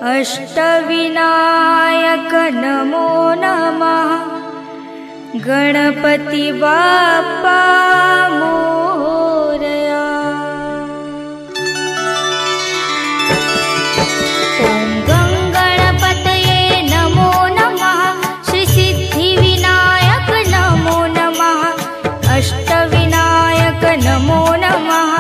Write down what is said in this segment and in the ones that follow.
अष्टविनायक नमो नमः। गणपति बाप्पा मोरया। ओम गं गणपतये नमो नमः। श्री सिद्धिविनायक नमो नमः। अष्टविनायक नमो नमः।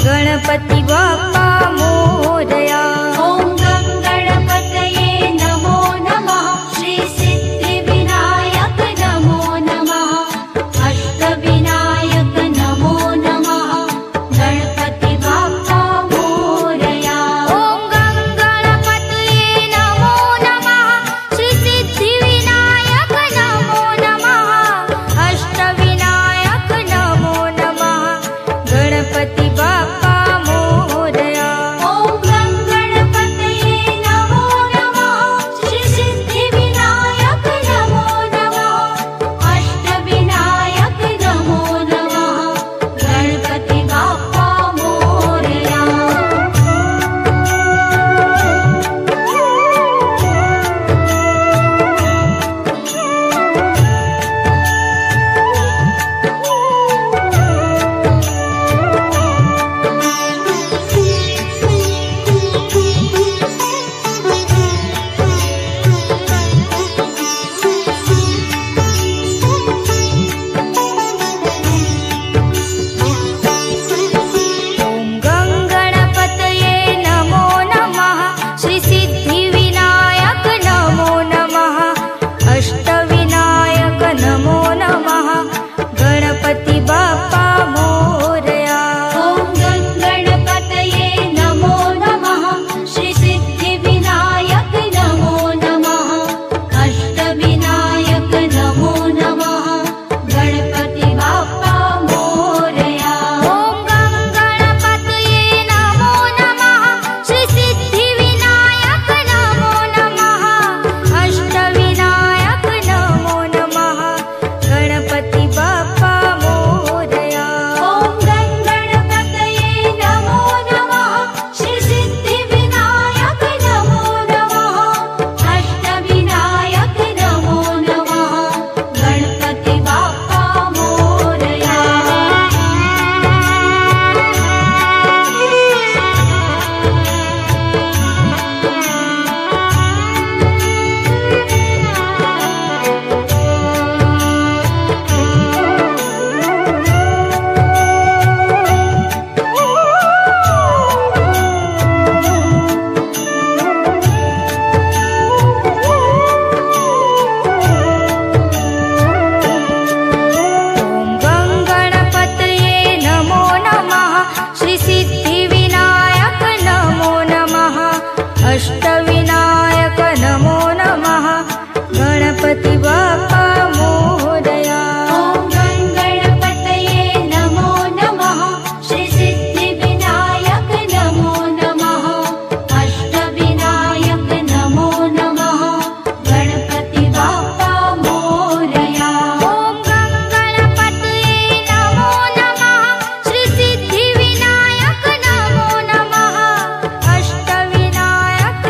गणपति बाप्पा मोरया। ओम गं गणपतये नमो नमः। श्री सिद्धिविनायक नमो नमः। अष्टविनायक नमो नमः। गणपति बाप्पा मोरया। ओम गं गणपतये नमो नमः। श्री सिद्धिविनायक नमो नमः। अष्टविनायक नमो नमः। गणपति बाप्पा मोरया। ओम गं गणपतये नमो नमः। श्री सिद्धिविनायक नमो नमः। अष्टविनायक नमो नमः। गणपति बाप्पा मोरया। ओम गं गणपतये नमो नमः। श्री सिद्धिविनायक नमो नमः। अष्टविनायक नमो नमः। गणपति बाप्पा मोरया। ओम गं गणपतये नमो नमः। श्री सिद्धिविनायक नमो नमः। अष्टविनायक नमो नमः। गणपति बाप्पा मोरया। ओम गं गणपतये नमो नमः। श्री सिद्धिविनायक नमो नमः। अष्टविनायक नमो नमः। गणपति बाप्पा मोरया। ओम गं गणपतये नमो नमः। श्री सिद्धिविनायक नमो नमः। अष्टविनायक नमो नमः। गणपति बाप्पा मोरया। ओम गं गणपतये नमो नमः। श्री सिद्धिविनायक नमो नमः। अष्टविनायक नमो नमः। गणपति बाप्पा मोरया। ओम गं गणपतये नमो नमः। श्री सिद्धिविनायक नमो नमः। अष्टविनायक नमो नमः। गणपति बाप्पा मोरया। ओम गं गणपतये नमो नमः। श्री सिद्धिविनायक नमो नमः। अष्टविनायक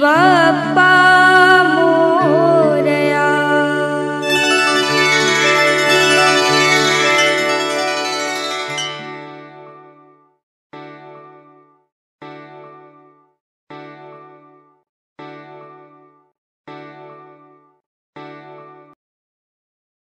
बाप्पा